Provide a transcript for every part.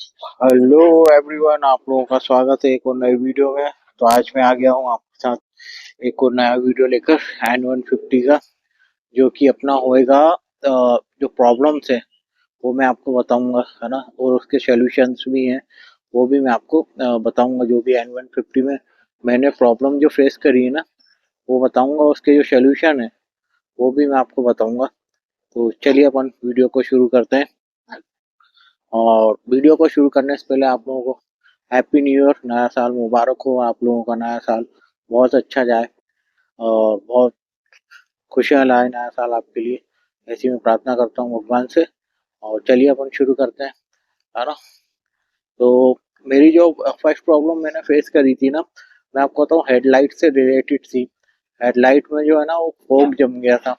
Hello everyone, आप लोगों का स्वागत है एक और नई वीडियो में। तो आज मैं आ गया हूँ आपके साथ एक और नया वीडियो लेकर N150 का, जो कि अपना होएगा। जो प्रॉब्लम्स है वो मैं आपको बताऊंगा, है ना, और उसके सॉल्यूशंस भी हैं, वो भी मैं आपको बताऊंगा। जो भी N150 में मैंने प्रॉब्लम जो फेस करी है ना, वो बताऊंगा। उसके जो सॉल्यूशन है वो भी मैं आपको बताऊंगा। तो चलिए अपन वीडियो को शुरू करते हैं। और वीडियो को शुरू करने से पहले आप लोगों को हैप्पी न्यू ईयर, नया साल मुबारक हो। आप लोगों का नया साल बहुत अच्छा जाए और बहुत खुशियाँ लाए नया साल आपके लिए, ऐसी मैं प्रार्थना करता हूँ भगवान से। और चलिए अपन शुरू करते हैं, है ना। तो मेरी जो फर्स्ट प्रॉब्लम मैंने फेस करी थी ना, मैं आपको बताऊँ, हेडलाइट से रिलेटेड थी। हेडलाइट में जो है ना, वो फोग जम गया था।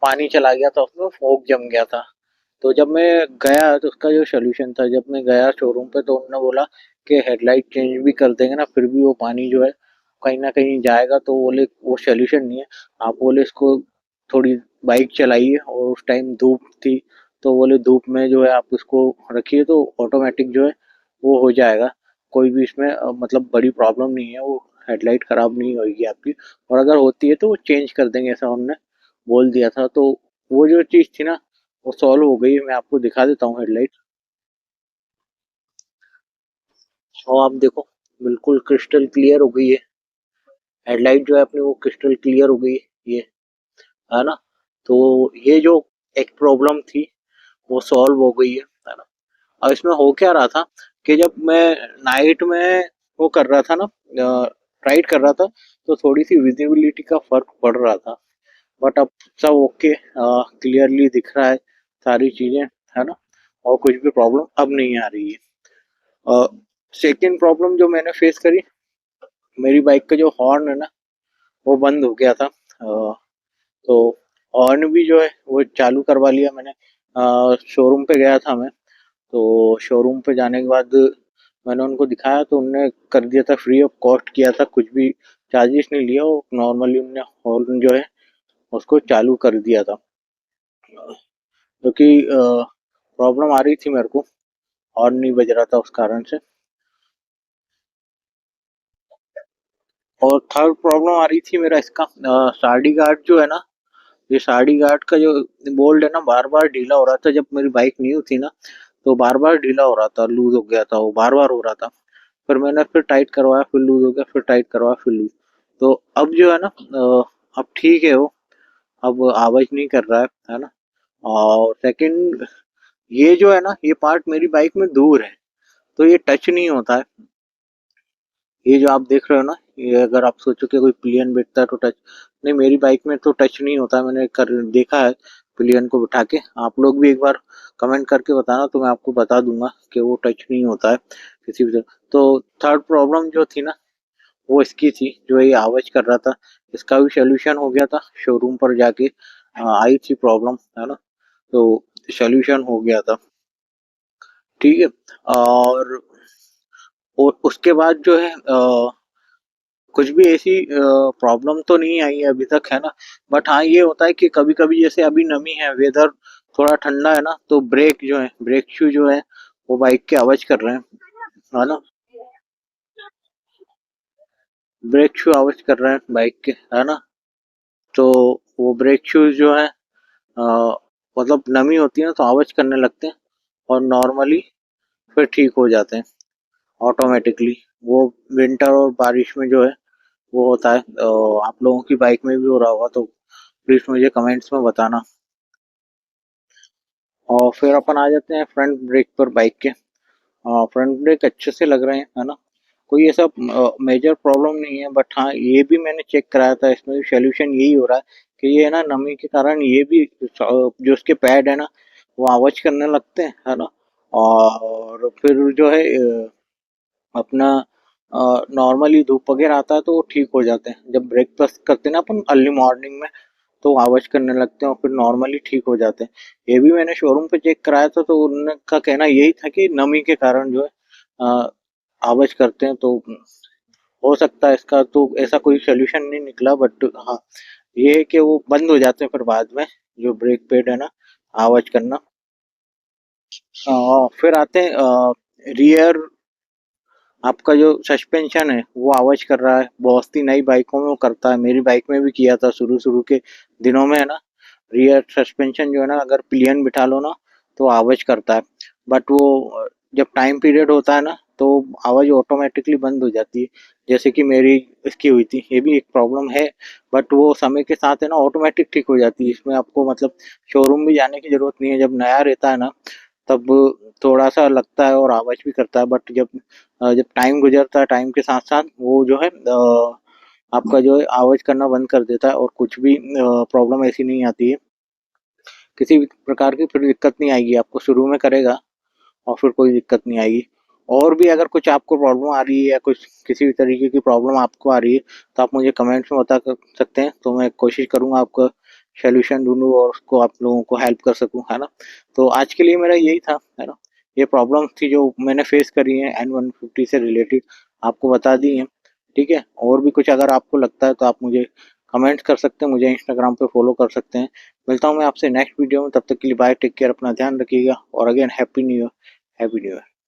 पानी चला गया था उसमें, फोग जम गया था। तो जब मैं गया तो उसका जो सोल्यूशन था, जब मैं गया शोरूम पे तो उन्होंने बोला कि हेडलाइट चेंज भी कर देंगे ना, फिर भी वो पानी जो है कहीं ना कहीं जाएगा। तो बोले वो सोल्यूशन नहीं है। आप बोले इसको थोड़ी बाइक चलाइए, और उस टाइम धूप थी, तो बोले धूप में जो है आप इसको रखिए तो ऑटोमेटिक जो है वो हो जाएगा। कोई भी इसमें मतलब बड़ी प्रॉब्लम नहीं है, वो हेडलाइट खराब नहीं होगी आपकी। और अगर होती है तो वो चेंज कर देंगे, ऐसा उन्होंने बोल दिया था। तो वो जो चीज़ थी ना, वो सॉल्व हो गई है। मैं आपको दिखा देता हूँ हेडलाइट। और आप देखो, बिल्कुल क्रिस्टल क्लियर हो गई है। हेडलाइट जो है अपनी वो क्रिस्टल क्लियर हो गई है, ये, है ना। तो ये जो एक प्रॉब्लम थी वो सॉल्व हो गई है ना। और इसमें हो क्या रहा था कि जब मैं नाइट में वो कर रहा था ना, राइड कर रहा था, तो थोड़ी सी विजिबिलिटी का फर्क पड़ रहा था। बट अब सब ओके, क्लियरली दिख रहा है सारी चीजें, है ना। और कुछ भी प्रॉब्लम अब नहीं आ रही है। सेकेंड प्रॉब्लम जो मैंने फेस करी, मेरी बाइक का जो हॉर्न है ना, वो बंद हो गया था। तो हॉर्न भी जो है वो चालू करवा लिया मैंने। शोरूम पे गया था मैं। तो शोरूम पे जाने के बाद मैंने उनको दिखाया, तो उनने कर दिया था, फ्री ऑफ कॉस्ट किया था, कुछ भी चार्जेस नहीं लिया। वो नॉर्मली उनने हॉर्न जो है उसको चालू कर दिया था, क्योंकि प्रॉब्लम आ रही थी मेरे को, हॉर्न नहीं बज रहा था उस कारण से। और थर्ड प्रॉब्लम आ रही थी मेरा इसका, साडी गार्ड जो है ना, ये साडी गार्ड का जो बोल्ट है ना, बार बार ढीला हो रहा था। जब मेरी बाइक न्यू थी ना, तो बार बार ढीला हो रहा था, लूज हो गया था, वो बार बार हो रहा था। फिर मैंने फिर टाइट करवाया, फिर लूज हो गया, फिर टाइट करवाया, फिर लूज। तो अब जो है ना, अब ठीक है वो, अब आवाज नहीं कर रहा है ना। और सेकंड, ये जो है ना, ये पार्ट मेरी बाइक में दूर है, तो ये टच नहीं होता है। ये जो आप देख रहे हो ना, ये अगर आप सोचो कि कोई पिलियन बैठता है तो टच, नहीं, मेरी बाइक में तो टच नहीं होता है। मैंने कर देखा है पिलियन को बिठा के। आप लोग भी एक बार कमेंट करके बताना, तो मैं आपको बता दूंगा कि वो टच नहीं होता है किसी भी तरह। तो थर्ड प्रॉब्लम जो थी ना, वो इसकी थी, जो ये आवाज कर रहा था। इसका भी सोल्यूशन हो गया था शोरूम पर जाके। आई थी प्रॉब्लम, है ना। तो सोल्यूशन हो गया था, ठीक है। और उसके बाद जो है कुछ भी ऐसी प्रॉब्लम तो नहीं आई है अभी तक, है ना। बट हाँ, ये होता है कि कभी कभी, जैसे अभी नमी है, वेदर थोड़ा ठंडा है ना, तो ब्रेक जो है, ब्रेक शू जो है, वो बाइक के आवाज कर रहे हैं, है ना। ब्रेक शू आवाज कर रहे हैं बाइक के, है ना। तो वो ब्रेक शूज जो है, अ, मतलब नमी होती है ना, तो आवाज करने लगते हैं। और नॉर्मली फिर ठीक हो जाते हैं ऑटोमेटिकली। वो विंटर और बारिश में जो है वो होता है। आप लोगों की बाइक में भी हो रहा होगा, तो प्लीज मुझे कमेंट्स में बताना। और फिर अपन आ जाते हैं फ्रंट ब्रेक पर बाइक के। फ्रंट ब्रेक अच्छे से लग रहे हैं, है ना। कोई ऐसा मेजर प्रॉब्लम नहीं है। बट हाँ, ये भी मैंने चेक कराया था, इसमें सोल्यूशन यही हो रहा है कि ये है ना, नमी के कारण ये भी जो उसके पैड है ना, वो आवाज करने लगते हैं, है ना। और फिर जो है अपना नॉर्मली धूप वगैरह आता है तो वो ठीक हो जाते हैं। जब ब्रेकफास्ट करते हैं ना अपन अर्ली मॉर्निंग में, तो आवाज करने लगते हैं और फिर नॉर्मली ठीक हो जाते हैं। ये भी मैंने शोरूम पे चेक कराया था, तो उनका कहना यही था कि नमी के कारण जो है अ, आवाज करते हैं। तो हो सकता है इसका तो ऐसा कोई सोल्यूशन नहीं निकला। बट हाँ, ये है कि वो बंद हो जाते हैं फिर बाद में, जो ब्रेक पैड है ना, आवाज करना। फिर आते हैं रियर। आपका जो सस्पेंशन है वो आवाज कर रहा है, बहुत सी नई बाइकों में वो करता है, मेरी बाइक में भी किया था शुरू शुरू के दिनों में है ना। रियर सस्पेंशन जो है ना, अगर पिलियन बिठा लो ना तो आवाज करता है। बट वो जब टाइम पीरियड होता है ना तो आवाज ऑटोमेटिकली बंद हो जाती है, जैसे कि मेरी इसकी हुई थी, ये भी एक प्रॉब्लम है। बट वो समय के साथ है ना ऑटोमेटिक ठीक हो जाती है, इसमें आपको मतलब शोरूम भी जाने की जरूरत नहीं है। जब नया रहता है ना तब थोड़ा सा लगता है और आवाज भी करता है, बट जब टाइम गुजरता है, टाइम के साथ साथ वो जो है आपका जो है आवाज करना बंद कर देता है, और कुछ भी प्रॉब्लम ऐसी नहीं आती है, किसी भी प्रकार की फिर दिक्कत नहीं आएगी आपको, शुरू में करेगा और फिर कोई दिक्कत नहीं आएगी। और भी अगर कुछ आपको प्रॉब्लम आ रही है या कुछ किसी भी तरीके की प्रॉब्लम आपको आ रही है तो आप मुझे कमेंट्स में बता सकते हैं, तो मैं कोशिश करूंगा आपका सोल्यूशन ढूंढूं और उसको आप लोगों को हेल्प कर सकूं, है ना। तो आज के लिए मेरा यही था, है ना। ये प्रॉब्लम थी जो मैंने फेस करी है N150 से रिलेटेड, आपको बता दी है। ठीक है, और भी कुछ अगर आपको लगता है तो आप मुझे कमेंट्स कर सकते हैं, मुझे इंस्टाग्राम पे फॉलो कर सकते हैं। मिलता हूँ मैं आपसे नेक्स्ट वीडियो में, तब तक के लिए बाय, टेक केयर, अपना ध्यान रखिएगा, और again happy new year, happy new year.